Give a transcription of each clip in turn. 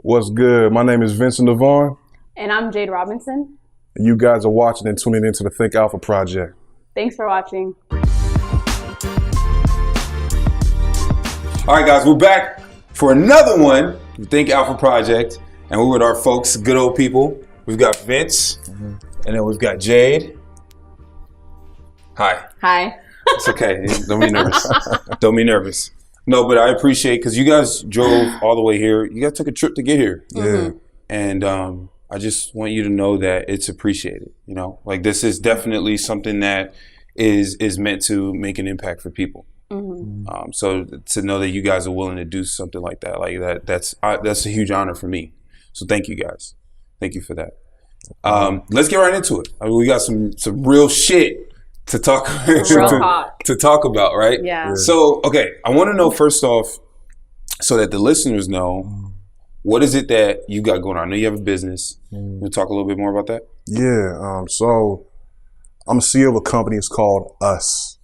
What's good? My name is Vynce and Jade. And I'm Jade Robinson. And you guys are watching and tuning into the Think Alpha Project. Thanks for watching. All right, guys, we're back for another one, the Think Alpha Project. And we're with our folks, good old people. We've got Vynce, and then we've got Jade. Hi. Hi. It's okay. Don't be nervous. Don't be nervous. No, but I appreciate, because you guys drove all the way here. You guys took a trip to get here. Yeah. And I just want you to know that it's appreciated. You know, like this is definitely something that is meant to make an impact for people. Mm-hmm. So to know that you guys are willing to do something like that, that's a huge honor for me. So thank you guys. Thank you for that. Let's get right into it. I mean, we got some real shit to talk to talk about, right? Yeah. So, okay, I want to know first off, so that the listeners know, what is it that you got going on? I know you have a business. We'll talk a little bit more about that. Yeah. So I'm a CEO of a company. It's called US.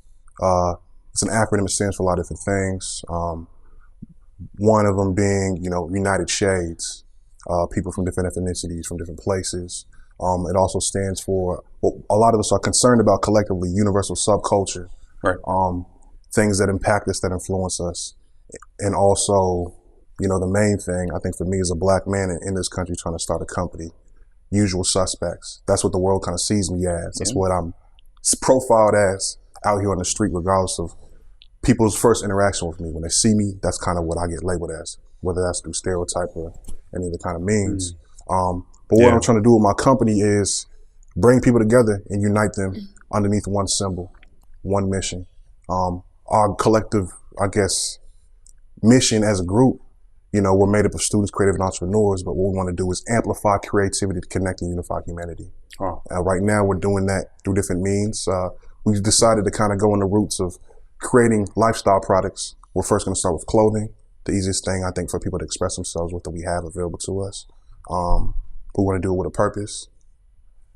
It's an acronym. It stands for a lot of different things. One of them being, United Shades. People from different ethnicities, from different places. It also stands for what a lot of us are concerned about collectively, universal subculture. Right. Things that impact us, that influence us. And also, the main thing, I think for me as a black man in this country trying to start a company, usual suspects. That's what the world kind of sees me as. That's what I'm profiled as out here on the street, regardless of people's first interaction with me. When they see me, that's kind of what I get labeled as, whether that's through stereotype or any other kind of means. But what I'm trying to do with my company is bring people together and unite them underneath one symbol, one mission. Our collective, I guess, mission as a group, we're made up of students, creative, and entrepreneurs, but what we want to do is amplify creativity to connect and unify humanity. Right now, we're doing that through different means. We've decided to kind of go in the roots of creating lifestyle products. We're first going to start with clothing, the easiest thing, I think, for people to express themselves with that we have available to us. We want to do it with a purpose.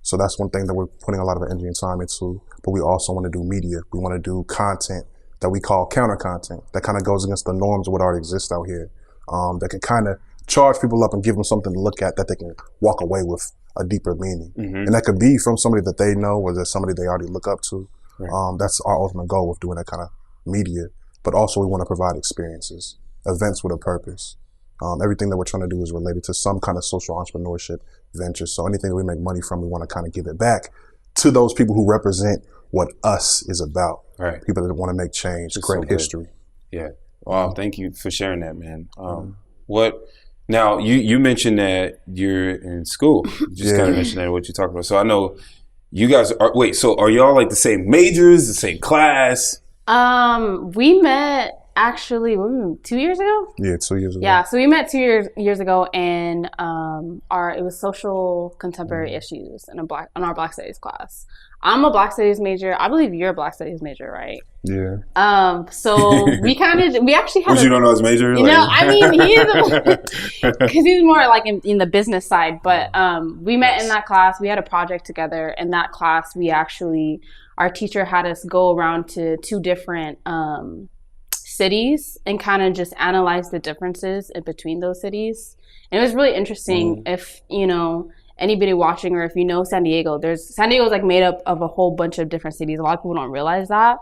So that's one thing that we're putting a lot of energy and time into, but we also want to do media. We want to do content that we call counter content that kind of goes against the norms of what already exists out here, that can kind of charge people up and give them something to look at that they can walk away with a deeper meaning. And that could be from somebody that they know or there's somebody they already look up to. Right. That's our ultimate goal with doing that kind of media. But also we want to provide experiences, events with a purpose. Everything that we're trying to do is related to some kind of social entrepreneurship venture. So anything that we make money from, we want to kind of give it back to those people who represent what us is about. Right. People that want to make change, create history. Yeah. Wow. Thank you for sharing that, man. Now you mentioned that you're in school. You just kind of mentioned that what you talked about. So I know you guys are, so are y'all like the same majors, the same class? We met actually 2 years ago. Yeah, 2 years ago. Yeah, so we met 2 years ago, and it was social contemporary issues in our Black Studies class. I'm a Black Studies major. I believe you're a Black Studies major, right? Yeah. So we actually had. What you don't know his major? I mean, because he's more like in the business side. But we met in that class. We had a project together. In that class, our teacher had us go around to 2 different cities and kind of just analyze the differences in between those cities. And it was really interesting. If anybody watching, or if San Diego, San Diego's like made up of a whole bunch of different cities. A lot of people don't realize that.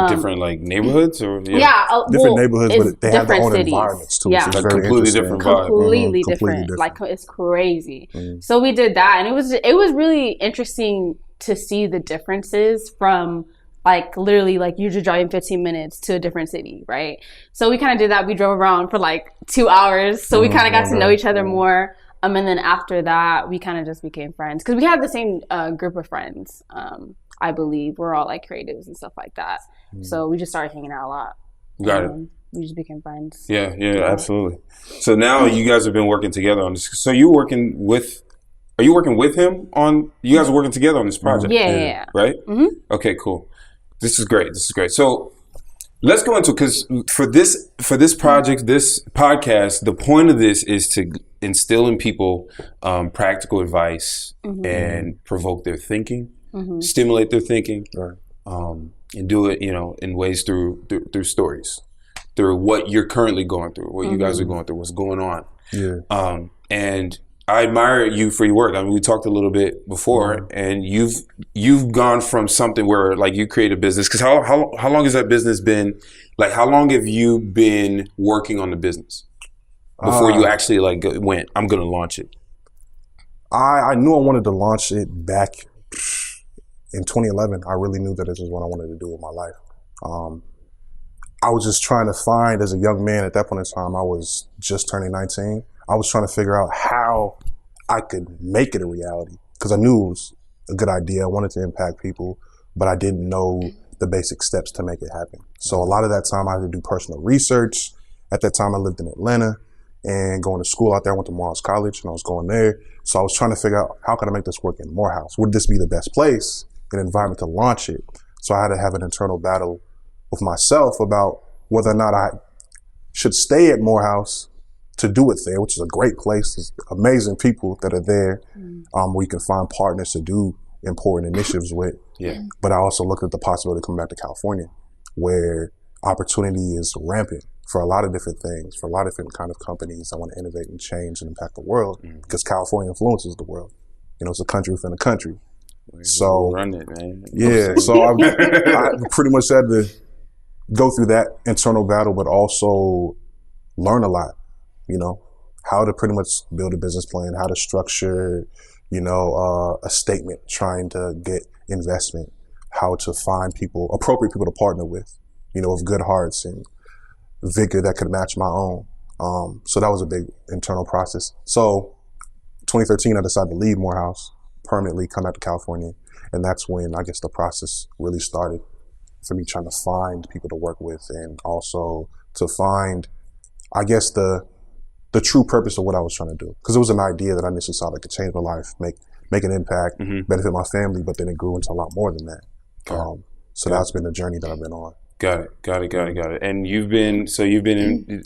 Different like neighborhoods, or different neighborhoods, but they have their own environments too. Yeah, so like completely different vibe. Completely different. Like it's crazy. So we did that, and it was really interesting to see the differences from like literally like you're just driving 15 minutes to a different city, right? So we kind of did that. We drove around for like 2 hours, so we kind of got to know each other more. And then after that, we kind of just became friends because we had the same group of friends. I believe we're all like creatives and stuff like that. So we just started hanging out a lot. Got it. We just became friends. Yeah, absolutely. So now you guys have been working together on this. So are you working with him on? You guys are working together on this project. Yeah. Right. Okay. Cool. This is great. So let's go into, because for this project, this podcast, the point of this is to instill in people practical advice and provoke their thinking, stimulate their thinking, and do it, in ways through stories, through what you're currently going through, what you guys are going through, what's going on. Yeah. And I admire you for your work. I mean, we talked a little bit before, and you've gone from something where like you create a business. Because how long has that business been? Like, how long have you been working on the business before you actually like went, I'm going to launch it? I knew I wanted to launch it back in 2011. I really knew that this is what I wanted to do with my life. I was just trying to find, as a young man at that point in time, I was just turning 19. I was trying to figure out how I could make it a reality, because I knew it was a good idea. I wanted to impact people, but I didn't know the basic steps to make it happen. So a lot of that time I had to do personal research. At that time I lived in Atlanta and going to school out there. I went to Morehouse College and I was going there. So I was trying to figure out, how could I make this work in Morehouse? Would this be the best place, an environment to launch it? So I had to have an internal battle with myself about whether or not I should stay at Morehouse to do it there, which is a great place. There's amazing people that are there, where you can find partners to do important initiatives with. Yeah. But I also looked at the possibility of coming back to California, where opportunity is rampant for a lot of different things, for a lot of different kind of companies that want to innovate and change and impact the world, because California influences the world. You know, it's a country within a country. So run it, man. Yeah, so I pretty much had to go through that internal battle, but also learn a lot. You know, how to pretty much build a business plan, how to structure, you know, a statement trying to get investment, how to find people, appropriate people to partner with, you know, with good hearts and vigor that could match my own. So that was a big internal process. So 2013, I decided to leave Morehouse permanently, come back to California. And that's when I guess the process really started for me, trying to find people to work with and also to find, I guess, the true purpose of what I was trying to do. Because it was an idea that I initially saw that could change my life, make an impact, benefit my family, but then it grew into a lot more than that. So that's been the journey that I've been on. Got it. And you've been in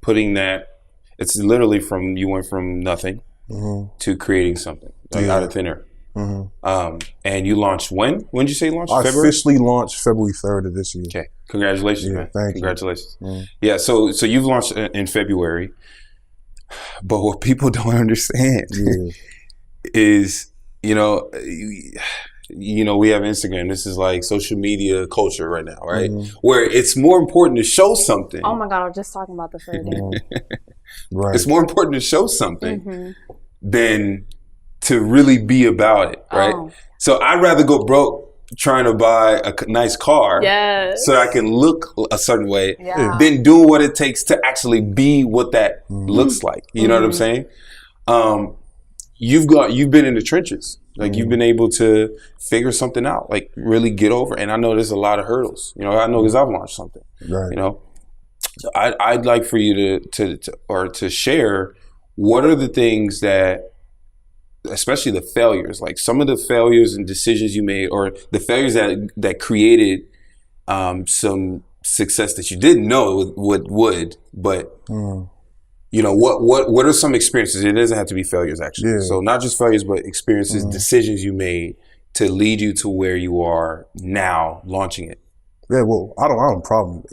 putting that, it's literally from, you went from nothing to creating something, like out of thin air. And you launched when? When did you say you launched? I February? officially launched February 3rd of this year. Okay. Congratulations, man. Thank Congratulations. You. Yeah, so you've launched in February, but what people don't understand is, you know, we have Instagram. This is like social media culture right now, right? Where it's more important to show something. Oh my God, I was just talking about this earlier. Right. It's more important to show something than to really be about it, right? So I'd rather go broke trying to buy a nice car so I can look a certain way than doing what it takes to actually be what that looks like. You know what I'm saying? You've been in the trenches. Like you've been able to figure something out, like really get over. And I know there's a lot of hurdles. You know, I know because I've launched something. Right. You know, so I'd like for you to share what are the things that, especially the failures, like some of the failures and decisions you made, or the failures that created some success that you didn't know would, but. You know, what are some experiences? It doesn't have to be failures, actually. Yeah. So not just failures, but experiences, decisions you made to lead you to where you are now, launching it. Yeah, well, I don't have a problem,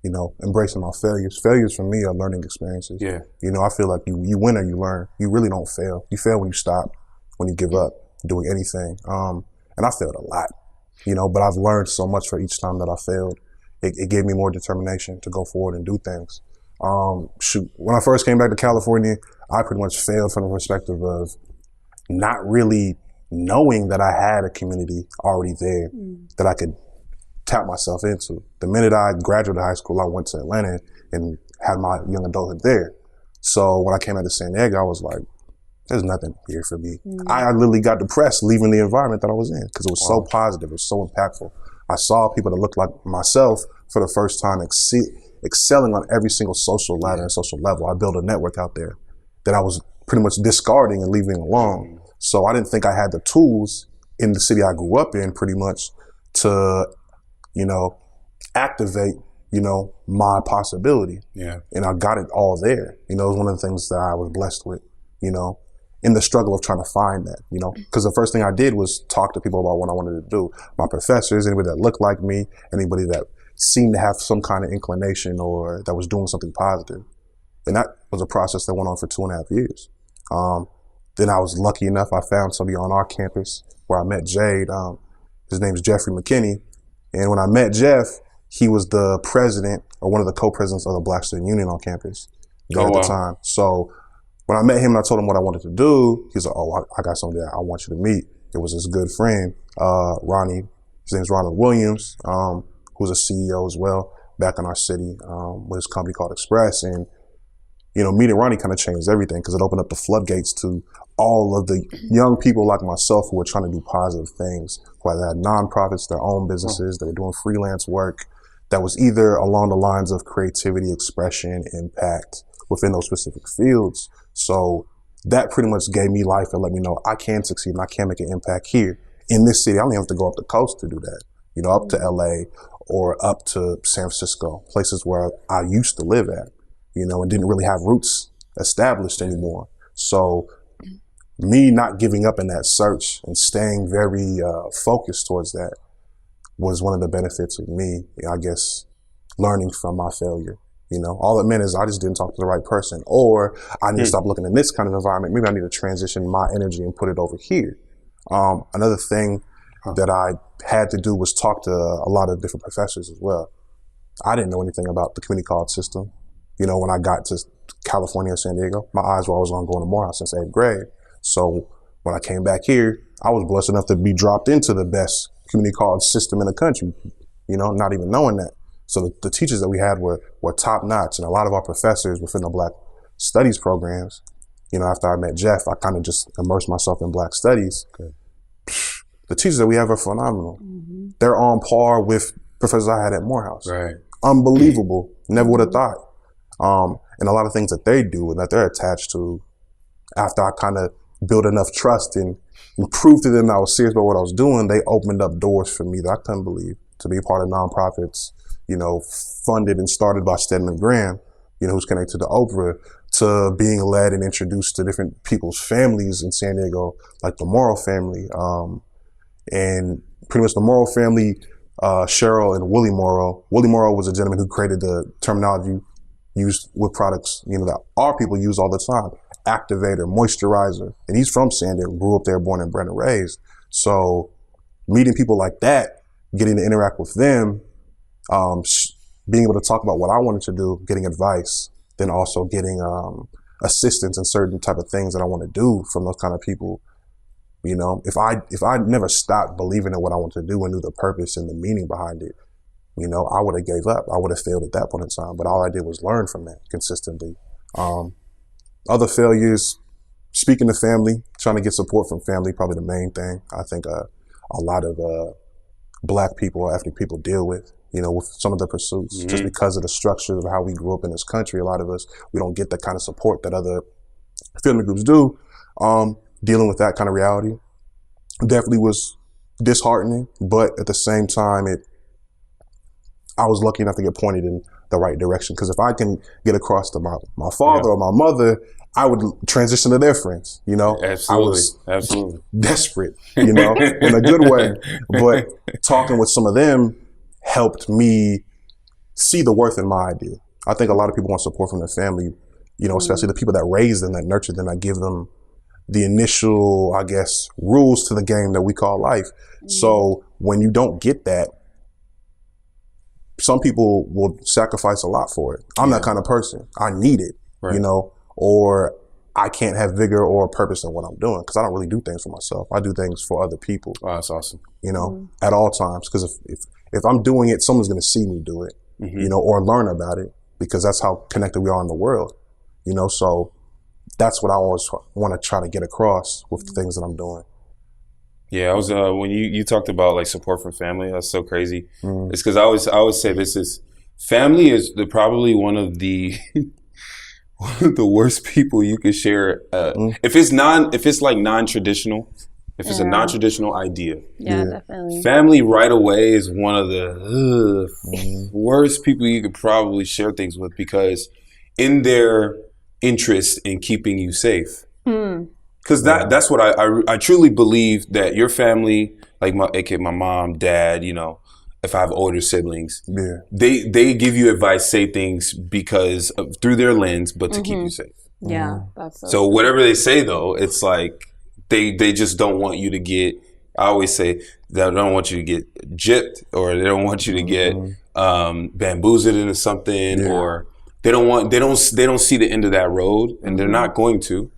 you know, embracing my failures. Failures for me are learning experiences. Yeah. You know, I feel like you win or you learn. You really don't fail. You fail when you stop, when you give up doing anything. And I failed a lot, you know, but I've learned so much for each time that I failed. It gave me more determination to go forward and do things. When I first came back to California, I pretty much failed from the perspective of not really knowing that I had a community already there that I could tap myself into. The minute I graduated high school, I went to Atlanta and had my young adulthood there. So when I came out to San Diego, I was like, there's nothing here for me. I literally got depressed leaving the environment that I was in because it was so positive, it was so impactful. I saw people that looked like myself for the first time excelling on every single social ladder and social level. I built a network out there that I was pretty much discarding and leaving alone. So I didn't think I had the tools in the city I grew up in pretty much to, you know, activate, you know, my possibility. Yeah. And I got it all there. You know, it was one of the things that I was blessed with, you know, in the struggle of trying to find that, you know, because the first thing I did was talk to people about what I wanted to do. My professors, anybody that looked like me, anybody that seemed to have some kind of inclination or that was doing something positive. And that was a process that went on for 2.5 years. Then I was lucky enough, I found somebody on our campus where I met Jade. His name's Jeffrey McKinney. And when I met Jeff, he was the president or one of the co-presidents of the Black Student Union on campus at the time. So when I met him and I told him what I wanted to do, he was like, oh, I got somebody that I want you to meet. It was his good friend, Ronnie. His name's Ronald Williams, who's a CEO as well back in our city with his company called Express. And, you know, meeting Ronnie kind of changed everything because it opened up the floodgates to all of the young people like myself who were trying to do positive things, whether they had nonprofits, their own businesses, they were doing freelance work that was either along the lines of creativity, expression, impact within those specific fields. So that pretty much gave me life and let me know I can succeed and I can make an impact here in this city. I don't even have to go up the coast to do that, you know, up to LA or up to San Francisco, places where I used to live at, you know, and didn't really have roots established anymore. So me not giving up in that search and staying very focused towards that was one of the benefits of me, I guess, learning from my failure. You know, all it meant is I just didn't talk to the right person, or I need to stop looking in this kind of environment. Maybe I need to transition my energy and put it over here. Another thing that I had to do was talk to a lot of different professors as well. I didn't know anything about the community college system. You know, when I got to California and San Diego, my eyes were always on going to Morehouse since 8th grade. So when I came back here, I was blessed enough to be dropped into the best community college system in the country, you know, not even knowing that. So the teachers that we had were top notch, and a lot of our professors within the Black Studies programs, you know, after I met Jeff, I kind of just immersed myself in Black Studies. Okay. The teachers that we have are phenomenal. Mm-hmm. They're on par with professors I had at Morehouse. Right. Unbelievable. Never would have thought. And a lot of things that they do and that they're attached to, after I kind of built enough trust and proved to them that I was serious about what I was doing, they opened up doors for me that I couldn't believe, to be a part of nonprofits, you know, funded and started by Stedman Graham, you know, who's connected to Oprah, to being led and introduced to different people's families in San Diego, like the Morrow family. And pretty much the Morrow family, Cheryl and Willie Morrow. Willie Morrow was a gentleman who created the terminology used with products, you know, that our people use all the time. Activator, moisturizer. And he's from San Diego, grew up there, born and bred and raised. So meeting people like that, getting to interact with them, being able to talk about what I wanted to do, getting advice, then also getting assistance in certain type of things that I want to do from those kind of people. You know, if I never stopped believing in what I wanted to do and knew the purpose and the meaning behind it, you know, I would have gave up. I would have failed at that point in time. But all I did was learn from that consistently. Other failures, speaking to family, trying to get support from family, probably the main thing. I think a lot of Black people or ethnic people deal with, you know, with some of the pursuits, just because of the structure of how we grew up in this country. A lot of us, we don't get the kind of support that other family groups do. Dealing with that kind of reality definitely was disheartening, but at the same time, I was lucky enough to get pointed in the right direction. Because if I can get across to my father or my mother, I would transition to their friends, you know? Absolutely. I was desperate, you know, in a good way. But talking with some of them helped me see the worth in my idea. I think a lot of people want support from their family, you know, especially the people that raise them, that nurture them, that give them the initial, I guess, rules to the game that we call life. So when you don't get that, some people will sacrifice a lot for it. I'm that kind of person. I need it, you know, or I can't have vigor or purpose in what I'm doing because I don't really do things for myself. I do things for other people. Oh, that's awesome. You know, at all times. Because if I'm doing it, someone's going to see me do it, you know, or learn about it, because that's how connected we are in the world, you know. So that's what I always want to try to get across with the things that I'm doing. Yeah, I was when you talked about like support from family, that's so crazy. It's because I always say this is family is probably one of the the worst people you could share. If it's like non-traditional, if it's a non-traditional idea, definitely. Family right away is one of the worst people you could probably share things with, because in their interest in keeping you safe. Because that's what I truly believe, that your family, like my mom, dad, you know, if I have older siblings, Yeah. they give you advice, say things because through their lens, but to keep you safe. Yeah, that's so whatever they say though, it's like they just don't want you to get. I always say they don't want you to get gypped, or they don't want you to get bamboozled into something, or they don't see the end of that road, and they're not going to.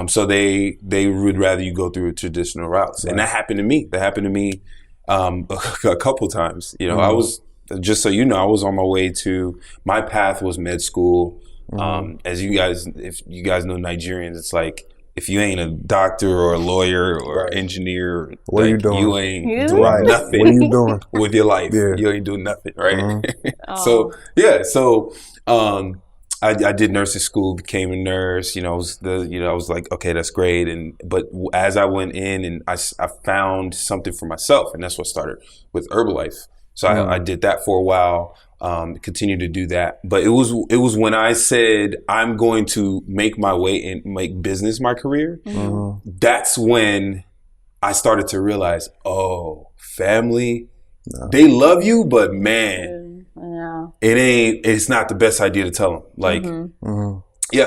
So they would rather you go through traditional routes, and that happened to me. A couple times. You know, I was, just so you know, I was on my way to, my path was med school. As you guys, if you guys know Nigerians, it's like, if you ain't a doctor or a lawyer or engineer, what are you doing? You ain't doing nothing. What are you doing with your life? Yeah. You ain't doing nothing, right? So I did nursing school, became a nurse. You know, I was like, okay, that's great. But as I went in, and I found something for myself, and that's what started with Herbalife. So I did that for a while. Continue to do that, but it was when I said I'm going to make my way and make business my career. That's when I started to realize, family, they love you, but man, it's not the best idea to tell them. Like,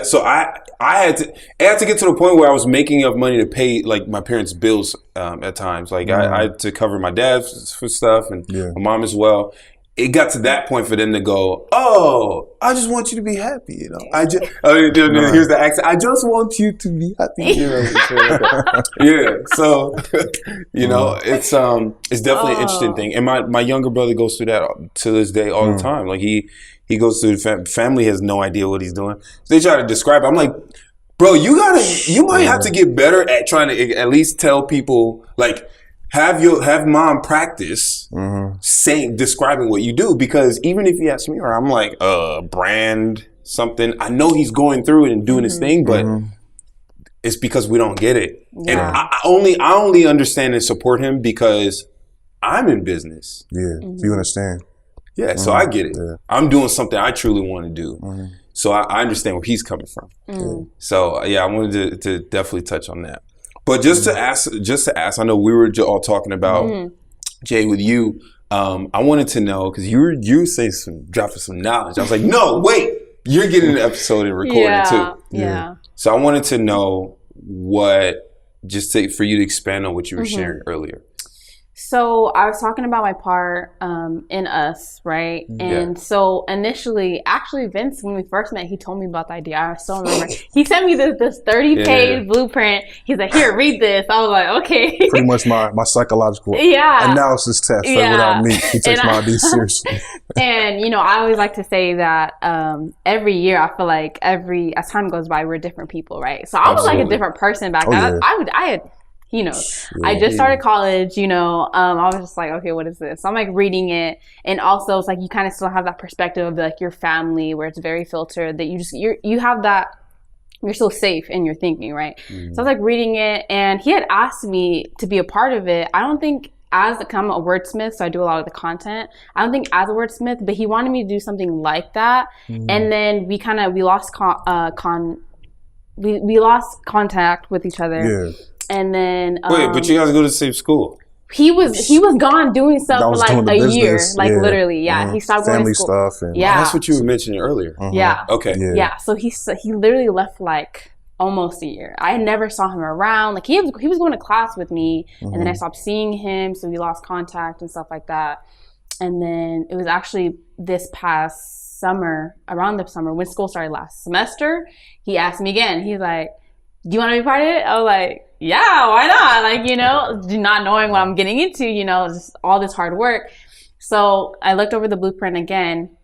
so I had to get to the point where I was making enough money to pay like my parents' bills at times. Like I had to cover my dad for stuff, and my mom as well. It got to that point for them to go, I just want you to be happy, you know. Here's the accent. I just want you to be happy. You know, so you know, it's definitely an interesting thing. And my younger brother goes through that to this day all the time. Like he goes through family has no idea what he's doing. So they try to describe it. I'm like, bro, you might have to get better at trying to at least tell people, like, have mom practice describing what you do, because even if he asks me, or I'm like, brand something, I know he's going through it and doing his thing, but it's because we don't get it. And I only understand and support him because I'm in business. Yeah, you understand. Yeah, so I get it. Yeah. I'm doing something I truly want to do. So I understand where he's coming from. So I wanted to definitely touch on that. But just to ask, I know we were all talking about Jay with you. I wanted to know, because you were dropping some knowledge. I was like, no, wait, you're getting an episode and recording too. Yeah. So I wanted to know for you to expand on what you were sharing earlier. So I was talking about my part in Us, right? And so initially, actually, Vynce, when we first met, he told me about the idea. I still remember. He sent me this 30-page blueprint. He's like, here, read this. I was like, okay. Pretty much my psychological analysis test for what I meet. He takes my ideas seriously. And, you know, I always like to say that every year, I feel like as time goes by, we're different people, right? So I was like a different person back then. I had you know, I just started college, you know, I was just like, okay, what is this? So I'm like reading it. And also it's like, you kind of still have that perspective of like your family where it's very filtered, that you have that, you're so safe in your thinking, right? So I was like reading it, and he had asked me to be a part of it. I don't think I'm a wordsmith, so I do a lot of the content. I don't think as a wordsmith, but he wanted me to do something like that. And then we lost we lost contact with each other. And then wait, but you guys go to the same school. He was gone doing stuff for like a year, like literally. He stopped going to school. Family stuff. And that's what you were mentioning earlier. Okay. So he literally left for like almost a year. I never saw him around. Like he was going to class with me, and then I stopped seeing him, so we lost contact and stuff like that. And then it was actually this past summer, around the summer when school started last semester, he asked me again. He's like, do you want to be part of it? I was like, yeah, why not? Like, you know, not knowing what I'm getting into, you know, just all this hard work. So I looked over the blueprint again,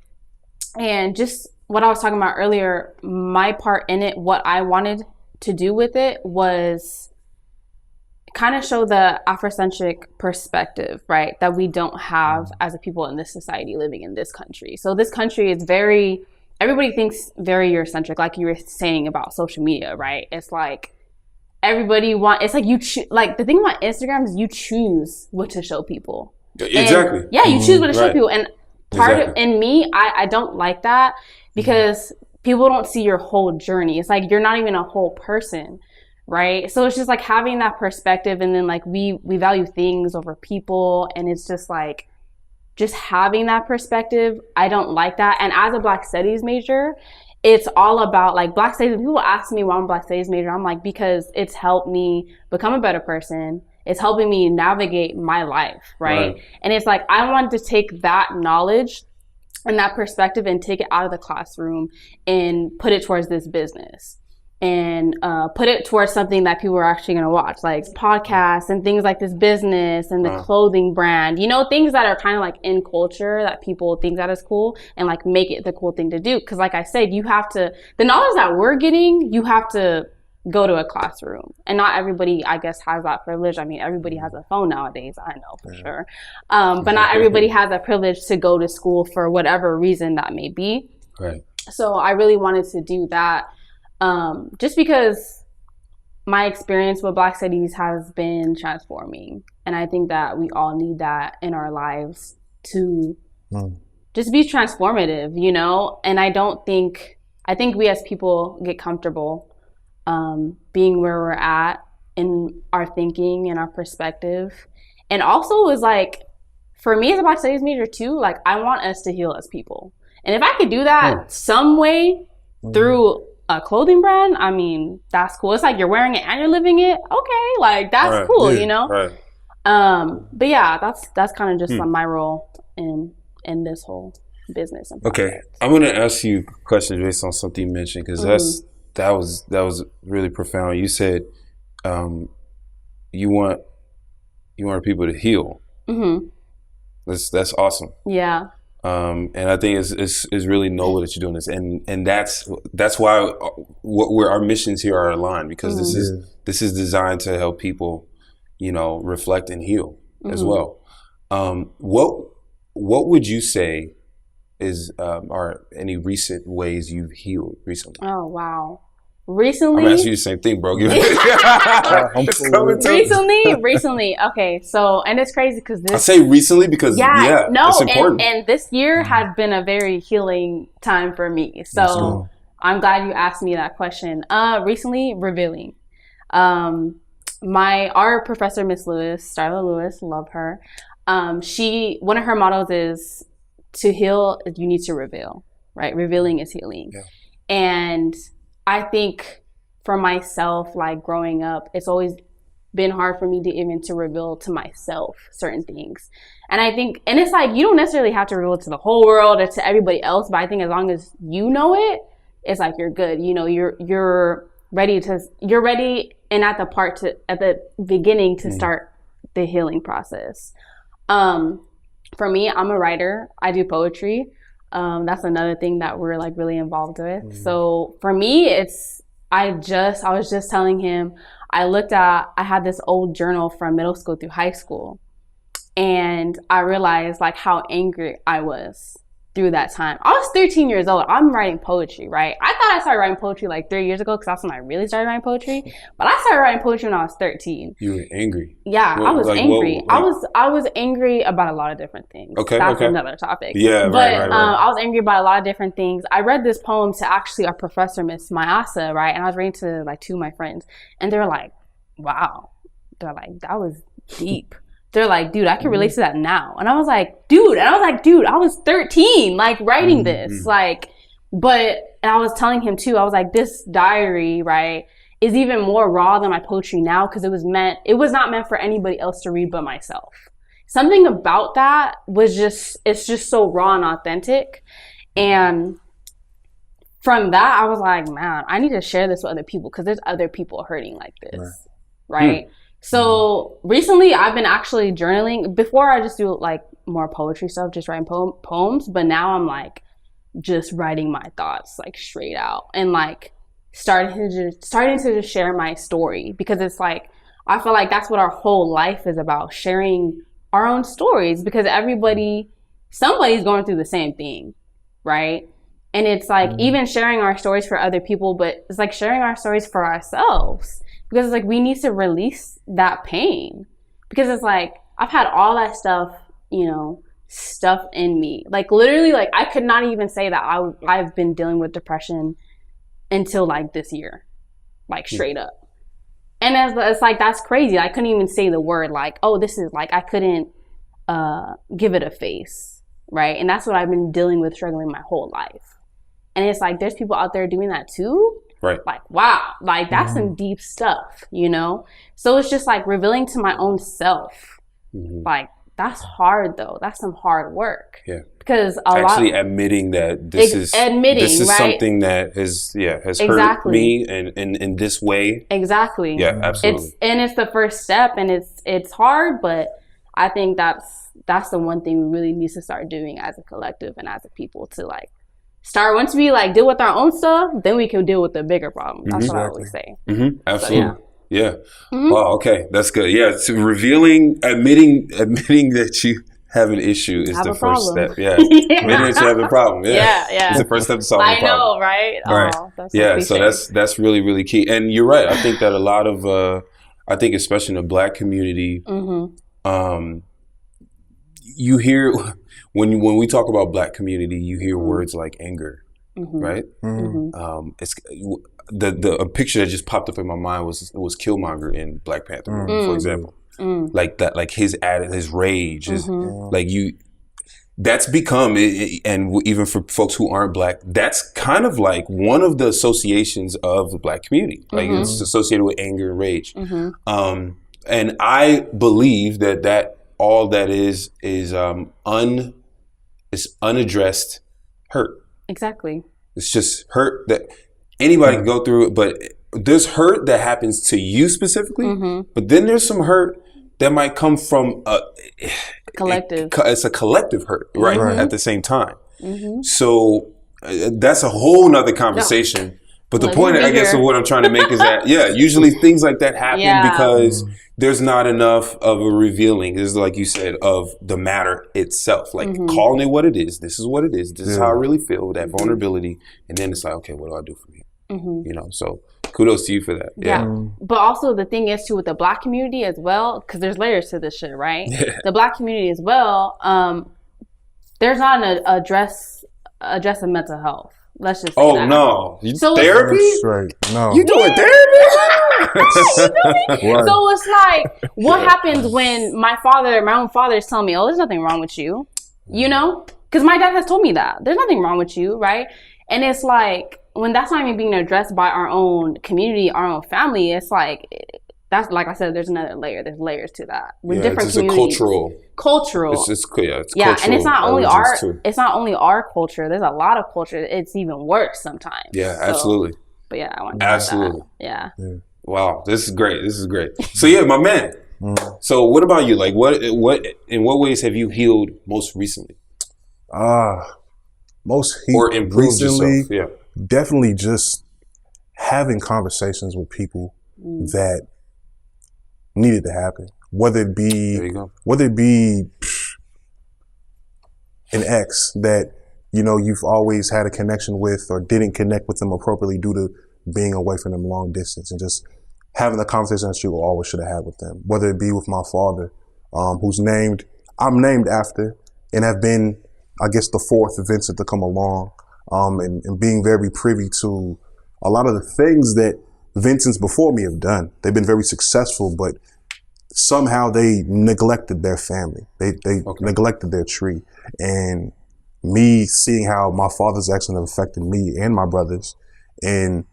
and just what I was talking about earlier, my part in it, what I wanted to do with it was kind of show the Afrocentric perspective, right? That we don't have as a people in this society living in this country. So this country is everybody thinks very Eurocentric, like you were saying about social media, right? It's like it's like like the thing about Instagram is you choose what to show people. Exactly. You choose what to show people. And in me, I don't like that, because people don't see your whole journey. It's like you're not even a whole person, right? So it's just like having that perspective, and then like we value things over people, and it's just like just having that perspective, I don't like that. And as a Black Studies major, it's all about like Black Studies. People ask me why I'm a Black Studies major. I'm like, because it's helped me become a better person. It's helping me navigate my life, right? And it's like, I wanted to take that knowledge and that perspective and take it out of the classroom and put it towards this business and put it towards something that people are actually going to watch, like podcasts and things like this business and the clothing brand, you know, things that are kind of like in culture that people think that is cool, and like make it the cool thing to do. Because like I said, you have to, the knowledge that we're getting, you have to go to a classroom, and not everybody, I guess, has that privilege. I mean, everybody has a phone nowadays, I know for sure, but not everybody has that privilege to go to school for whatever reason that may be. Right. So I really wanted to do that, just because my experience with Black Studies has been transforming, and I think that we all need that in our lives to just be transformative, you know. And I think we as people get comfortable being where we're at in our thinking and our perspective. And also is like, for me as a Black Studies major too, like I want us to heal as people. And if I could do that some way through a clothing brand, I mean, that's cool. It's like you're wearing it and you're living it. Okay, like that's cool, you know? Right. But yeah, that's kind of just like my role in this whole business. And okay, I'm going to ask you questions based on something you mentioned, because that was really profound. You said you want people to heal. That's awesome. Yeah. And I think it's really noble that you're doing this, and that's why where our missions here are aligned, because this is designed to help people, you know, reflect and heal as well. What would you say is are any recent ways you've healed recently? Oh wow. Recently, I'm asking you the same thing, bro. Recently. Okay, so, and it's crazy because this. I say recently because it's important. And this year has been a very healing time for me. So I'm glad you asked me that question. Recently, revealing. Our professor, Miss Lewis, Starla Lewis, love her. One of her mottos is, to heal, you need to reveal. Right, revealing is healing, and I think for myself, like growing up, it's always been hard for me to reveal to myself certain things. And I think, and it's like, you don't necessarily have to reveal it to the whole world or to everybody else, but I think as long as you know it, it's like you're good. You know, you're ready and at the beginning to start the healing process. For me, I'm a writer. I do poetry. That's another thing that we're like really involved with. So for me, I was just telling him, I had this old journal from middle school through high school, and I realized like how angry I was through that time. I was 13 years old. I'm writing poetry, right? I thought I started writing poetry like 3 years ago, because that's when I really started writing poetry. But I started writing poetry when I was 13. You were angry? Yeah, I was angry. I was angry about a lot of different things. That's another topic. Yeah, but right. I was angry about a lot of different things. I read this poem to actually our professor, Miss Mayasa, right? And I was reading to like two of my friends, and they were like, "Wow," they're like, "That was deep." They're like, dude, I can relate to that now. And I was like, dude, I was 13, like writing this, like, and I was telling him too, I was like, this diary, right, is even more raw than my poetry now, because it was not meant for anybody else to read but myself. Something about that it's just so raw and authentic. And from that, I was like, man, I need to share this with other people, because there's other people hurting like this, right? So recently I've been actually journaling. Before I just do like more poetry stuff, just writing poems, but now I'm like just writing my thoughts like straight out, and like starting to just share my story, because it's like, I feel like that's what our whole life is about, sharing our own stories, because somebody's going through the same thing, right? And it's like even sharing our stories for other people, but it's like sharing our stories for ourselves. Because it's like, we need to release that pain. Because it's like, I've had all that stuff, you know, stuff in me. Like literally, like I could not even say that I've been dealing with depression until like this year. Like straight up. And it's like, that's crazy. I couldn't even say the word like, oh, this is like, I couldn't give it a face, right? And that's what I've been dealing with, struggling my whole life. And it's like, there's people out there doing that too. Right. Like, wow, like that's some deep stuff, you know? So it's just like revealing to my own self. Like, that's hard though. That's some hard work. Yeah. Because actually admitting that this is right? something that has hurt me and in this way. Exactly. Yeah, absolutely. It's the first step, and it's hard, but I think that's the one thing we really need to start doing as a collective and as a people, to like start, once we like deal with our own stuff, then we can deal with the bigger problem. That's what I always say. Absolutely. So, yeah. Wow. Okay. That's good. Yeah. So admitting that you have an issue is the first step. Yeah. Admitting that you have a problem. Yeah. Yeah. It's the first step to solving the problem. I know, right? Right. Oh, that's so that's really, really key. And you're right. I think that a lot of, I think especially in the Black community, you hear, when we talk about Black community, you hear words like anger, right? It's a picture that just popped up in my mind was Killmonger in Black Panther, for example. Like that, like his rage is like that's become, and even for folks who aren't Black, that's kind of like one of the associations of the Black community. Like it's associated with anger and rage. And I believe that all that is unaddressed hurt. Exactly. It's just hurt that anybody can go through it, but there's hurt that happens to you specifically, but then there's some hurt that might come from a collective. It's a collective hurt, right? At the same time. So that's a whole nother conversation. But the point, I guess, of what I'm trying to make is that, usually things like that happen because there's not enough of a revealing, is like you said, of the matter itself. Like calling it what it is. This is what it is. This is how I really feel, that vulnerability. And then it's like, okay, what do I do from here? You know, so kudos to you for that. Yeah. But also the thing is too, with the Black community as well, because there's layers to this shit, right? The Black community as well, there's not an address of mental health. Let's just say that. No. So therapy? Right. No. You doing therapy? Right. So it's like, what happens when my own father is telling me, oh, there's nothing wrong with you, you know? Because my dad has told me that. There's nothing wrong with you, right? And it's like, when that's not even being addressed by our own community, our own family, it's like, that's, like I said, there's another layer. There's layers to that. With different communities. Cultural. It's cultural. And it's not only our culture. There's a lot of culture. It's even worse sometimes. Yeah, absolutely. But yeah, I want to absolutely. Yeah. Wow, this is great. So yeah, my man. So what about you? Like, what in what ways have you healed most recently? Most or improved yourself? Yeah. Definitely just having conversations with people that needed to happen. Whether it be an ex that, you know, you've always had a connection with or didn't connect with them appropriately due to being away from them long distance, and just having the conversation that you always should have had with them. Whether it be with my father, I'm named after, and have been, I guess, the fourth Vincent to come along, and being very privy to a lot of the things that Vincents before me have done. They've been very successful, but somehow they neglected their family. They neglected their tree. And me seeing how my father's actions have affected me and my brothers, and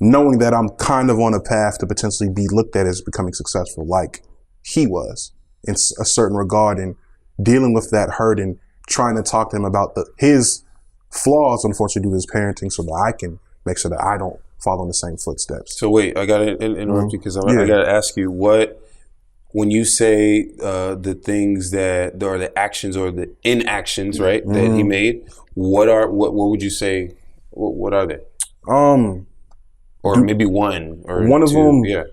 knowing that I'm kind of on a path to potentially be looked at as becoming successful like he was in a certain regard, and dealing with that hurt and trying to talk to him about his flaws, unfortunately, due to his parenting, so that I can make sure that I don't follow in the same footsteps. So wait, I gotta interrupt you because I gotta ask you, when you say the things that, or the actions or the inactions, right, that he made, what would you say? What are they? Or maybe one or one two, of them. Yeah,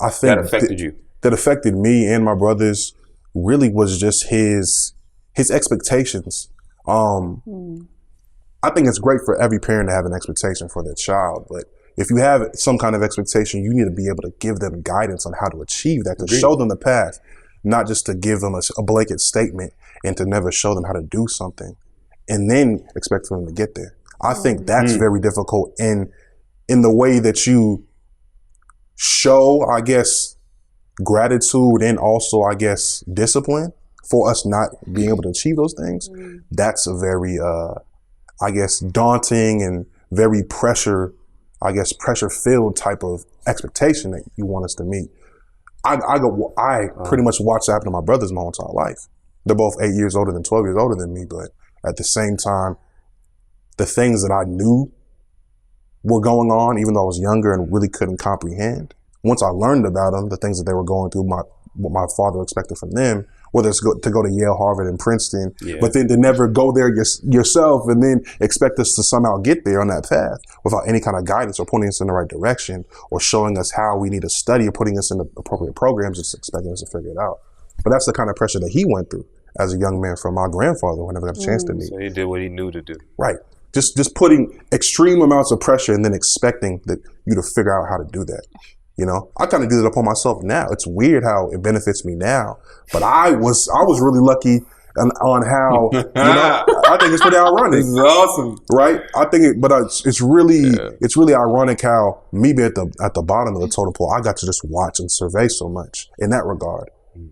I think that affected you. That affected me and my brothers really was just his expectations. I think it's great for every parent to have an expectation for their child, but if you have some kind of expectation, you need to be able to give them guidance on how to achieve that, to show them the path, not just to give them a blanket statement and to never show them how to do something and then expect for them to get there. I think that's very difficult in the way that you show, I guess, gratitude and also, I guess, discipline for us not being able to achieve those things, that's a very, I guess, daunting and very pressure-filled type of expectation that you want us to meet. I pretty much watched that happen to my brothers my whole entire life. They're both 8 years older than 12 years older than me, but at the same time, the things that I knew were going on, even though I was younger and really couldn't comprehend, once I learned about them, the things that they were going through, what my father expected from them, whether it's to go to Yale, Harvard, and Princeton, but then to never go there yourself and then expect us to somehow get there on that path without any kind of guidance or pointing us in the right direction or showing us how we need to study or putting us in the appropriate programs, just expecting us to figure it out. But that's the kind of pressure that he went through as a young man from my grandfather who I never got a chance to meet. So he did what he knew to do. Right. Just putting extreme amounts of pressure and then expecting that you to figure out how to do that. You know, I kind of do that upon myself now. It's weird how it benefits me now, but I was really lucky on how, you know, I think it's pretty ironic. This is awesome. Right? I think it's really ironic how me being at the bottom of the totem pole, I got to just watch and survey so much in that regard.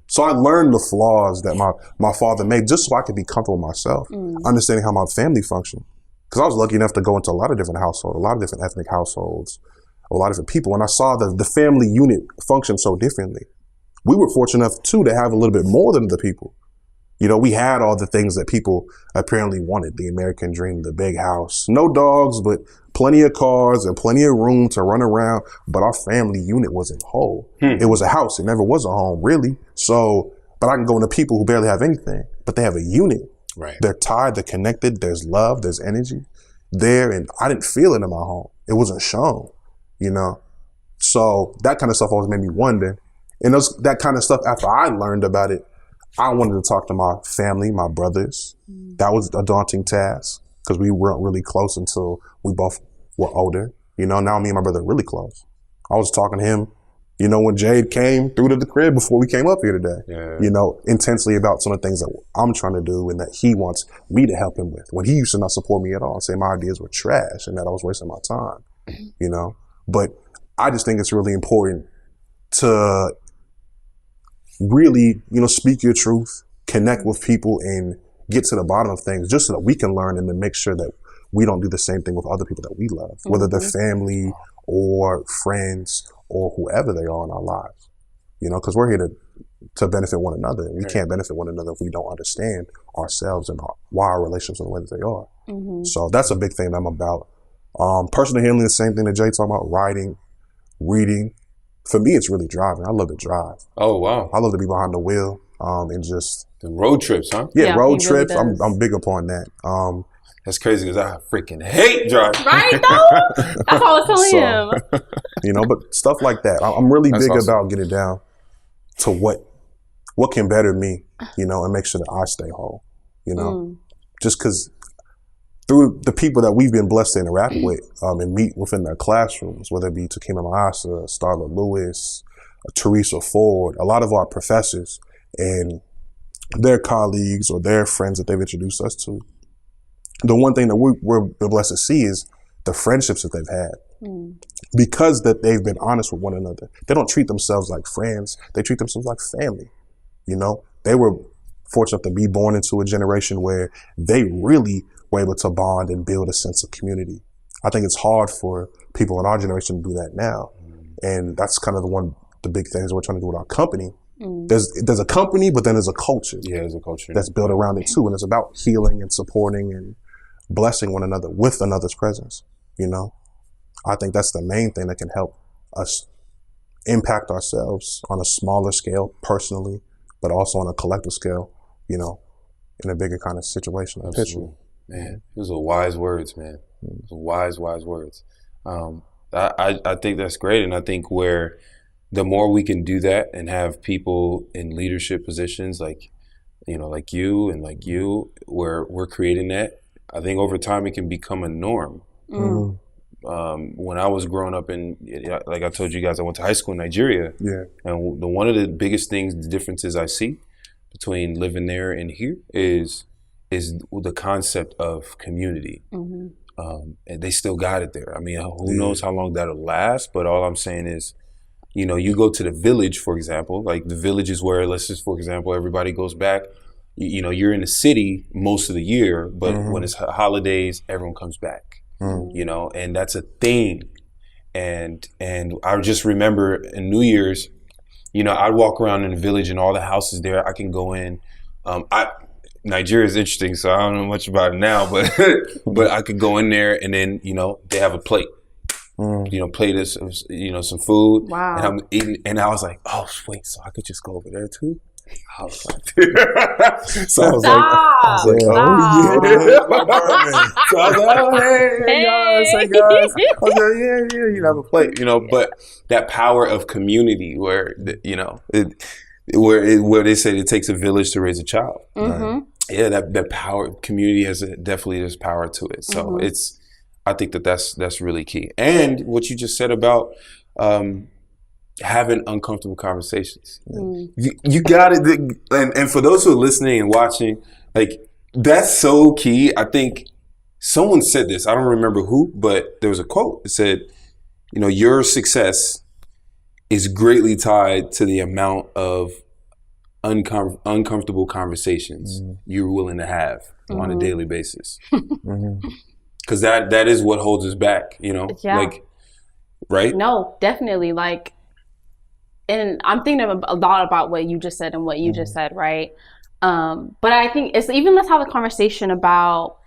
So I learned the flaws that my father made just so I could be comfortable with myself, understanding how my family functioned. Because I was lucky enough to go into a lot of different households, a lot of different ethnic households, a lot of different people. And I saw the family unit function so differently. We were fortunate enough too to have a little bit more than the people. You know, we had all the things that people apparently wanted, the American dream, the big house, no dogs, but plenty of cars and plenty of room to run around. But our family unit wasn't whole. It was a house. It never was a home, really. So, but I can go into people who barely have anything, but they have a unit. Right. They're tied, they're connected, there's love, there's energy there. And I didn't feel it in my home. It wasn't shown, you know? So that kind of stuff always made me wonder. And that kind of stuff, after I learned about it, I wanted to talk to my family, my brothers. That was a daunting task because we weren't really close until we both were older. You know, now me and my brother are really close. I was talking to him, you know, when Jade came through to the crib before we came up here today, you know, intensely about some of the things that I'm trying to do and that he wants me to help him with. When he used to not support me at all and say my ideas were trash and that I was wasting my time, you know. But I just think it's really important to really, you know, speak your truth, connect with people and get to the bottom of things just so that we can learn and to make sure that we don't do the same thing with other people that we love, whether they're family or friends or whoever they are in our lives, you know, because we're here to benefit one another. We can't benefit one another if we don't understand ourselves and why our relationships are the way that they are. So that's a big thing that I'm about. Personal healing, the same thing that Jay's talking about, writing, reading. For me, it's really driving. I love to drive. Oh, wow. I love to be behind the wheel and just... The road trips, huh? Yeah, road trips. Really I'm big upon that. That's crazy because I freaking hate driving. Right, though? That's all I was telling him. You know, but stuff like that. I'm really big about getting down to what can better me, you know, and make sure that I stay whole, you know. Just because through the people that we've been blessed to interact with and meet within their classrooms, whether it be Takima Maasa, Starla Lewis, Teresa Ford, a lot of our professors and their colleagues or their friends that they've introduced us to, the one thing that we're blessed to see is the friendships that they've had. Because that they've been honest with one another. They don't treat themselves like friends. They treat themselves like family. You know, they were fortunate to be born into a generation where they really were able to bond and build a sense of community. I think it's hard for people in our generation to do that now. And that's kind of the big things we're trying to do with our company. There's a company, but then there's a culture. Yeah, there's a culture that's built around it too. And it's about healing and supporting and blessing one another with another's presence. You know, I think that's the main thing that can help us impact ourselves on a smaller scale personally, but also on a collective scale, you know, in a bigger kind of situation. Man, those are wise words, man. Wise words. I think that's great. And I think where the more we can do that and have people in leadership positions like, you know, like you and like you, where we're creating that, I think over time it can become a norm. When I was growing up like I told you guys, I went to high school in Nigeria. And one of the biggest things, the differences I see between living there and here is the concept of community. And they still got it there. I mean, who knows how long that'll last, but all I'm saying is, you know, you go to the village, for example, like the village is where, let's just, for example, everybody goes back you know, you're in the city most of the year, but when it's holidays, everyone comes back, you know, and that's a thing. And I just remember in New Year's, you know, I'd walk around in the village and all the houses there, I can go in. Nigeria is interesting, so I don't know much about it now, but but I could go in there and then, you know, they have a plate. You know, plate of, you know, some food. Wow. And I'm eating, and I was like, oh, wait, so I could just go over there too? I was like, so I was like, oh, yeah. So I was like, oh, hey guys, hey guys. I was like, yeah, you have a plate, you know, but that power of community where, you know, where they say it takes a village to raise a child. Right? Yeah, that power, community definitely has power to it. So I think that's really key. And what you just said about having uncomfortable conversations. You got it. And for those who are listening and watching, like, that's so key. I think someone said this. I don't remember who, but there was a quote. It said, you know, your success is greatly tied to the amount of uncomfortable conversations you're willing to have on a daily basis. Because that is what holds us back, you know? Yeah. Like, right? No, definitely. Like, and I'm thinking a lot about what you just said and what you just said, right? But I think it's even, let's have a conversation about,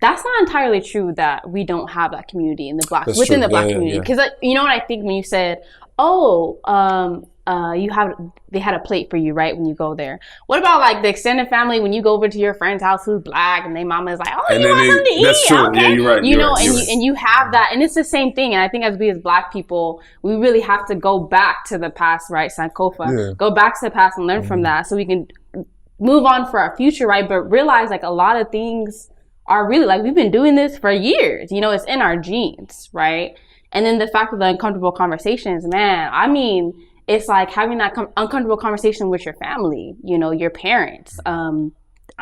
that's not entirely true that we don't have that community in the Black, That's within true. the Black Yeah, community. yeah. Because you know what I think when you said, oh, they had a plate for you, right, when you go there. What about like the extended family when you go over to your friend's house who's Black and their mama is like, oh, And you then want something to eat? that's true. Okay. Yeah, you're right. You You're know, right. and you have that, and it's the same thing. And I think as we as Black people, we really have to go back to the past, right, Sankofa, go back to the past and learn from that, so we can move on for our future, right? But realize like a lot of things are really like, we've been doing this for years. You know, it's in our genes, right? And then the fact of the uncomfortable conversations, man, I mean, it's like having that uncomfortable conversation with your family, you know, your parents. I'm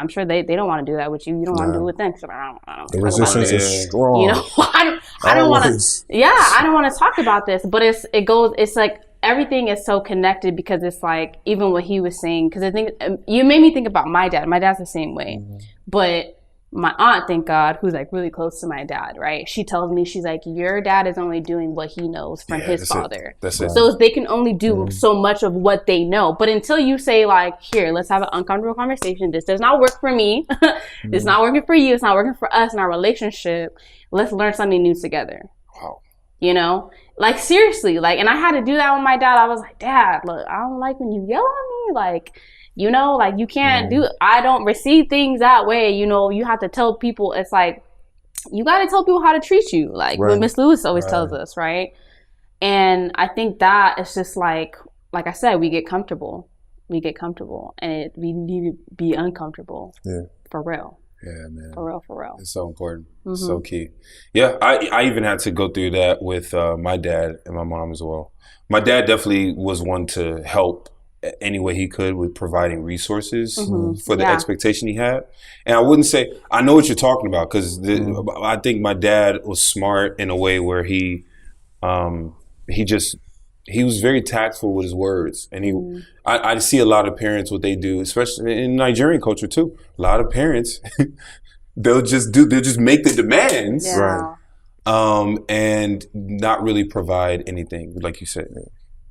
sure they don't want to do that with you. You don't want to do it with them. So I don't The resistance is strong. you know, I don't want to. Yeah, I don't want to talk about this. But it's like everything is so connected, because it's like even what he was saying. Because I think you made me think about my dad. My dad's the same way, but my aunt, thank God, who's like really close to my dad, right? She tells me, she's like, your dad is only doing what he knows from his father. That's it. So they can only do so much of what they know. But until you say like, here, let's have an uncomfortable conversation. This does not work for me. It's not working for you. It's not working for us in our relationship. Let's learn something new together. Wow. You know, like seriously, like, and I had to do that with my dad. I was like, Dad, look, I don't like when you yell at me. Like, you know, like you can't do it. I don't receive things that way. You know, you have to tell people, it's like, you got to tell people how to treat you. Like what Miss Lewis always tells us, right? And I think that it's just like I said, we get comfortable. We we need to be uncomfortable. Yeah. For real. Yeah, man. For real. It's so important. It's so key. Yeah, I even had to go through that with my dad and my mom as well. My dad definitely was one to help any way he could with providing resources for the expectation he had. And I wouldn't say, I know what you're talking about, because I think my dad was smart in a way where he was very tactful with his words. And I see a lot of parents, what they do, especially in Nigerian culture too. A lot of parents, they'll just make the demands, and not really provide anything, like you said.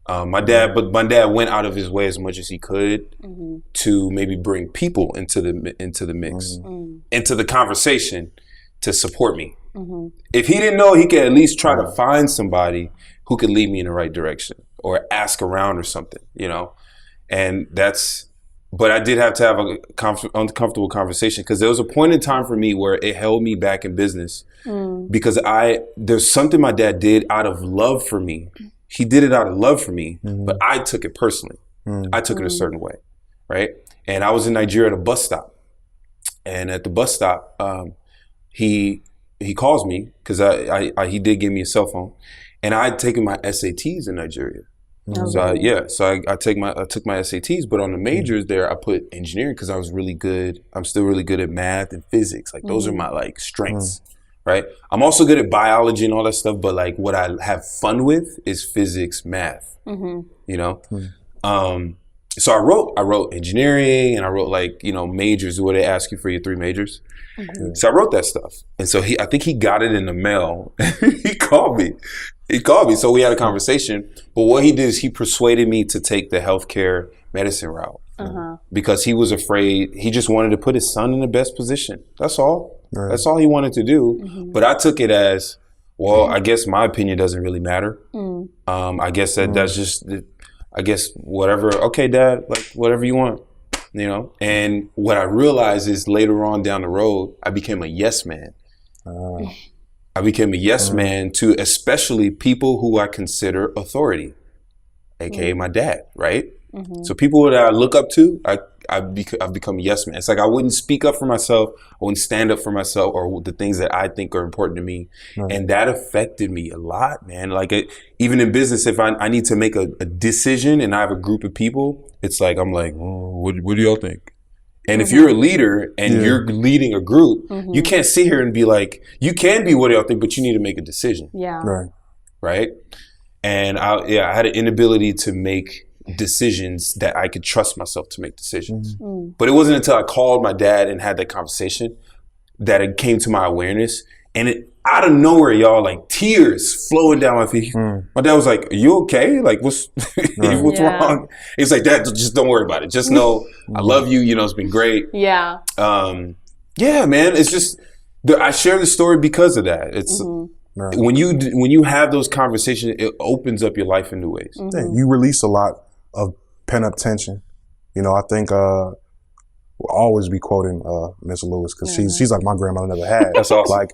My dad went out of his way as much as he could to maybe bring people into the mix, into the conversation, to support me. If he didn't know, he could at least try to find somebody who could lead me in the right direction, or ask around or something, you know. And but I did have to have a uncomfortable conversation, because there was a point in time for me where it held me back in business, because there's something my dad did out of love for me. He did it out of love for me, but I took it personally. I took it a certain way, right? And I was in Nigeria at a bus stop. And at the bus stop, he calls me, because he did give me a cell phone. And I had taken my SATs in Nigeria. So I took my SATs, but on the majors there, I put engineering, because I was really good. I'm still really good at math and physics. Like those are my like strengths. Right. I'm also good at biology and all that stuff, but like what I have fun with is physics, math, you know? So I wrote engineering, and I wrote like, majors where they ask you for your 3 majors. Mm-hmm. So I wrote that stuff. And so I think he got it in the mail. He called me. So we had a conversation. But what he did is he persuaded me to take the healthcare medicine route. Because he was afraid. He just wanted to put his son in the best position. That's all. Right. That's all he wanted to do. Mm-hmm. But I took it as, well, I guess my opinion doesn't really matter. I guess that's just, I guess whatever. Okay, Dad, like whatever you want, And what I realized is later on down the road, I became a yes man. I became a yes man to especially people who I consider authority, aka my dad, right? Mm-hmm. So people that I look up to, I've become a yes man. It's like I wouldn't speak up for myself. I wouldn't stand up for myself or the things that I think are important to me. Right. And that affected me a lot, man. Like even in business, if I need to make a decision and I have a group of people, it's like, I'm like, what do y'all think? And if you're a leader and you're leading a group, you can't sit here and be like, you can be what do y'all think, but you need to make a decision. Yeah. Right. And I had an inability to make decisions that I could trust myself to make decisions. But it wasn't until I called my dad and had that conversation that it came to my awareness, and it out of nowhere, y'all, like tears flowing down my face. My dad was like, "Are you okay? Like what's wrong?" He's like, "Dad, just don't worry about it. Just know I love you. It's been great." Yeah. Yeah, man. It's just I share the story because of that. It's when you have those conversations, it opens up your life in new ways. Yeah, you release a lot of pent up tension. I think we'll always be quoting Miss Lewis because she's like my grandmother never had. That's awesome. Like,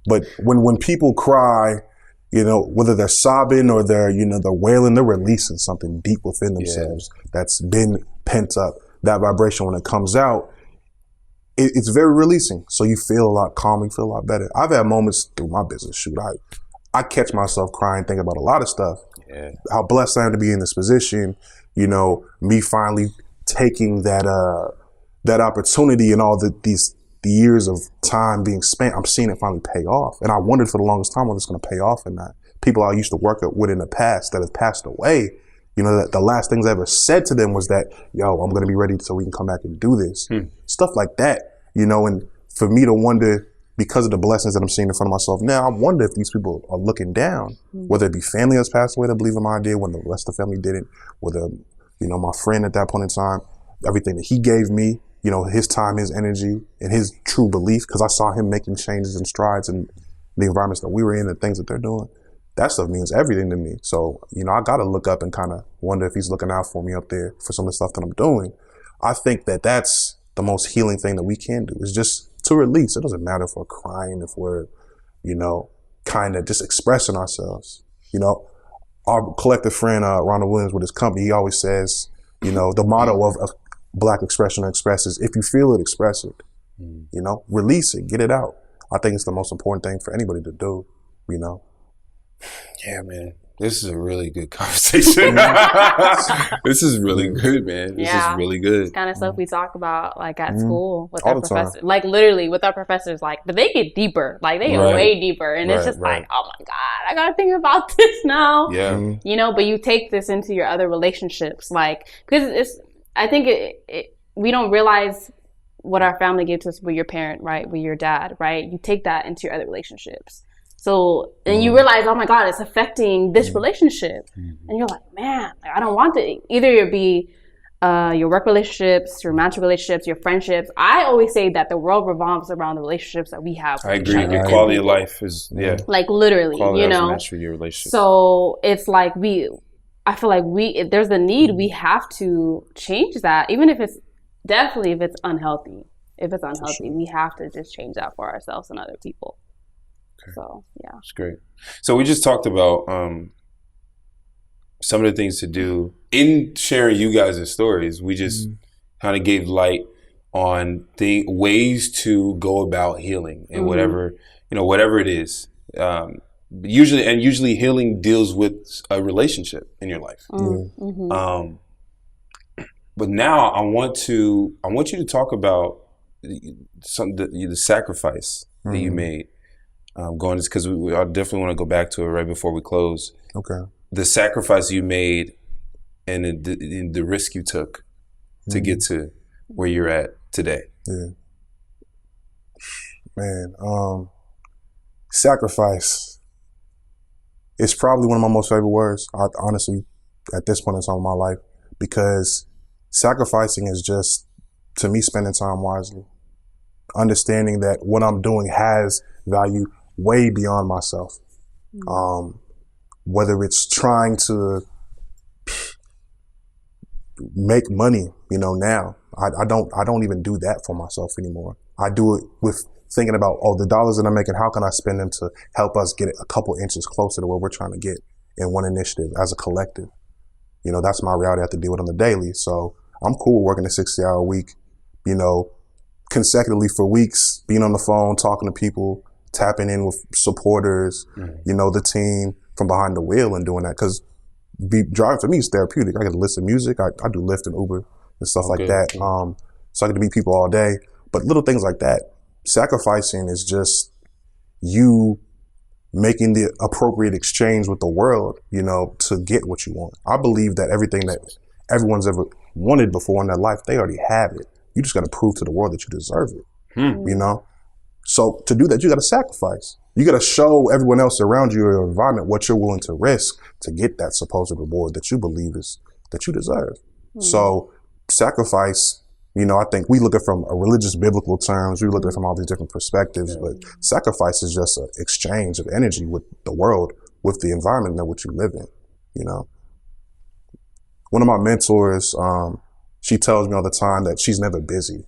but when people cry, whether they're sobbing or they're wailing, they're releasing something deep within themselves that's been pent up. That vibration, when it comes out, it's very releasing. So you feel a lot calmer, you feel a lot better. I've had moments through my business. Shoot, I catch myself crying, thinking about a lot of stuff. Yeah. How blessed I am to be in this position. Me finally taking that opportunity and all the years of time being spent. I'm seeing it finally pay off. And I wondered for the longest time whether it's going to pay off or not. People I used to work with in the past that have passed away, that the last things I ever said to them was that, yo, I'm going to be ready so we can come back and do this. Stuff like that, and for me to wonder, because of the blessings that I'm seeing in front of myself now, I wonder if these people are looking down, whether it be family that's passed away that believe in my idea when the rest of the family didn't, whether, my friend at that point in time, everything that he gave me, his time, his energy, and his true belief, because I saw him making changes and strides in the environments that we were in and things that they're doing. That stuff means everything to me. So, I got to look up and kind of wonder if he's looking out for me up there for some of the stuff that I'm doing. I think that that's the most healing thing that we can do, is just to release. It doesn't matter if we're crying, if we're, kind of just expressing ourselves. Our collective friend, Ronald Williams, with his company, he always says, the motto of Black Expression expresses, if you feel it, express it. Release it, get it out. I think it's the most important thing for anybody to do, Yeah, man. This is a really good conversation. This is really good, man. This is really good. It's kind of stuff we talk about like at school with our professors. Like literally with our professors, like, but they get deeper. Like they get way deeper. And it's just like, oh my God, I got to think about this now. Yeah. But you take this into your other relationships. Like, because I think we don't realize what our family gives us with your parent, right? With your dad, right? You take that into your other relationships. So, and you realize, oh my God, it's affecting this relationship. And you're like, man, I don't want to. Either it be your work relationships, your romantic relationships, your friendships. I always say that the world revolves around the relationships that we have. I agree. Your quality of life is, like literally, quality of life is your relationship. So it's like I feel like if there's a need, we have to change that, even if it's unhealthy. If it's unhealthy, we have to just change that for ourselves and other people. Okay. So, yeah. That's great. So we just talked about some of the things to do. In sharing you guys' stories, we just kind of gave light on the ways to go about healing and whatever it is. Usually healing deals with a relationship in your life. But now I want you to talk about the sacrifice that you made. Going because I definitely want to go back to it right before we close. Okay. The sacrifice you made and the risk you took to get to where you're at today. Yeah. Man, sacrifice is probably one of my most favorite words, honestly, at this point in time in my life, because sacrificing is just, to me, spending time wisely. Understanding that what I'm doing has value way beyond myself. Whether it's trying to make money, now, I don't even do that for myself anymore. I do it with thinking about, the dollars that I'm making, how can I spend them to help us get a couple inches closer to where we're trying to get in one initiative as a collective. That's my reality I have to deal with on the daily. So I'm cool working a 60-hour week, consecutively for weeks, being on the phone, talking to people, tapping in with supporters, the team from behind the wheel and doing that. Because driving for me is therapeutic. I get to listen to music. I do Lyft and Uber and stuff like that. So I get to meet people all day. But little things like that, sacrificing is just you making the appropriate exchange with the world, to get what you want. I believe that everything that everyone's ever wanted before in their life, they already have it. You just got to prove to the world that you deserve it, So to do that, you got to sacrifice. You got to show everyone else around you, your environment, what you're willing to risk to get that supposed reward that you believe is that you deserve. So sacrifice, I think we look at it from a religious, biblical terms. We look at it from all these different perspectives, but sacrifice is just an exchange of energy with the world, with the environment in which you live in, One of my mentors, she tells me all the time that she's never busy.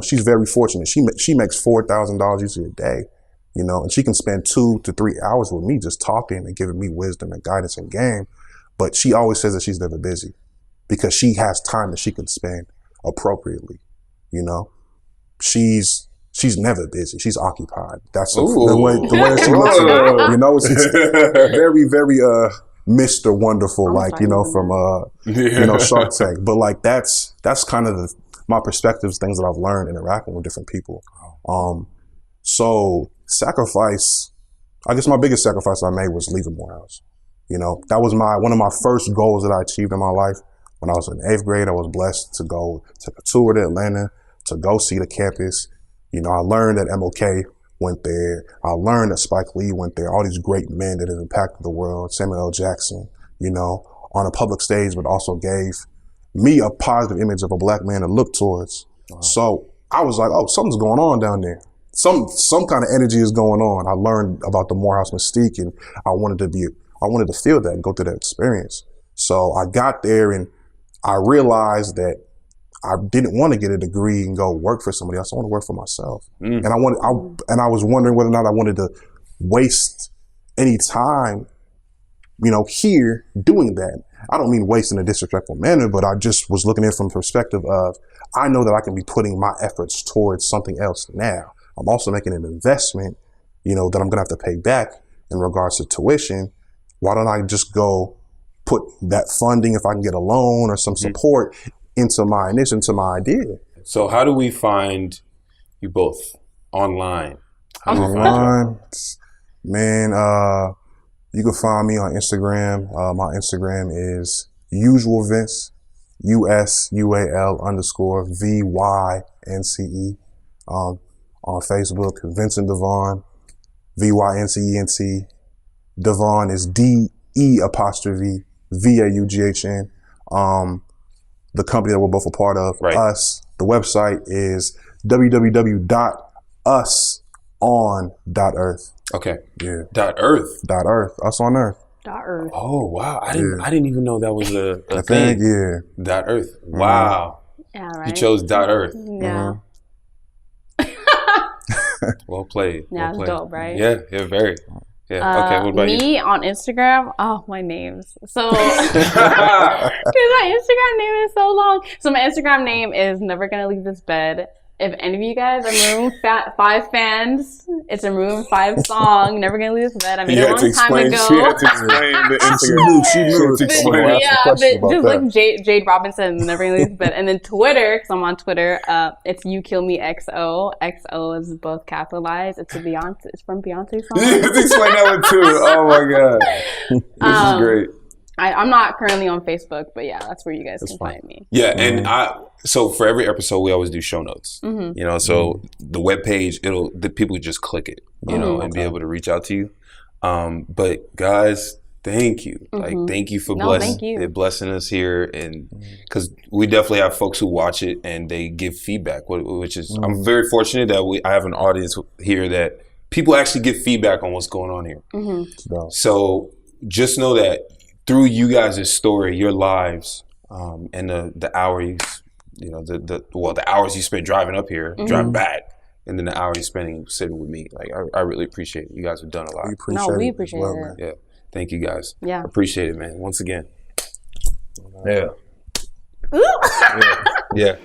She's very fortunate. She makes $4,000 usually a day, and she can spend 2 to 3 hours with me just talking and giving me wisdom and guidance and game. But she always says that she's never busy because she has time that she can spend appropriately. She's never busy. She's occupied. That's the way that she looks at it. It's very, very Mr. Wonderful, from Shark Tank. But that's kind of my perspectives, things that I've learned interacting with different people. So sacrifice, I guess my biggest sacrifice I made was leaving Morehouse. That was one of my first goals that I achieved in my life. When I was in 8th grade, I was blessed to go take a tour to Atlanta, to go see the campus. I learned that MLK went there. I learned that Spike Lee went there. All these great men that have impacted the world, Samuel L. Jackson, on a public stage, but also gave me a positive image of a black man to look towards. Wow. So I was like, something's going on down there. Some kind of energy is going on. I learned about the Morehouse mystique, and I wanted to feel that and go through that experience. So I got there and I realized that I didn't want to get a degree and go work for somebody else. I want to work for myself. And I was wondering whether or not I wanted to waste any time, here doing that. I don't mean waste in a disrespectful manner, but I just was looking at it from the perspective of, I know that I can be putting my efforts towards something else now. I'm also making an investment, that I'm going to have to pay back in regards to tuition. Why don't I just go put that funding, if I can get a loan or some support, into my initiative, into my idea? So how do we find you both online? Online, man, you can find me on Instagram. My Instagram is Usual Vynce, USUAL_VYNCE. On Facebook, Vincent Devon, VYNCENT. Devon is DE''VAUGHN. The company that we're both a part of, Us. The website is www.uson.earth. Okay. Yeah. .earth. .earth. Us on Earth. .earth. Oh wow! I didn't even know that was a thing. Yeah. .earth. Wow. Yeah. Right. You chose .earth. Yeah. Well played. Yeah, well played. dope, right? Yeah. Very. Yeah. Okay. What about you? Me on Instagram. Oh, my names. So, because my Instagram name is so long. So my Instagram name is Never Gonna Leave This Bed. If any of you guys are Maroon 5 fans, it's a Maroon 5 song, Never Gonna Leave This Bed. I made it a long time ago. She had to explain the Instagram. She knew. Yeah, but just like Jade Robinson, Never Gonna Leave This Bed. And then Twitter, because I'm on Twitter, it's You Kill Me XO. XO is both capitalized. It's from Beyonce's song. You have to explain that one too. Oh my God. This is great. I'm not currently on Facebook, but yeah, that's where you guys can find me. Yeah, and so for every episode, we always do show notes. You know, so the webpage, the people just click it, you know, and be able to reach out to you. But guys, thank you. Like, thank you for blessing us here, and because we definitely have folks who watch it and they give feedback, which is I'm very fortunate that I have an audience here that people actually give feedback on what's going on here. So just know that through you guys' story, your lives, and the hours, you know, the hours you spent driving up here, driving back, and then the hours you're spending sitting with me. Like, I really appreciate it. You guys have done a lot. We appreciate it. Man. Yeah. Thank you guys. Yeah. Appreciate it, man. Once again. Ooh. Yeah.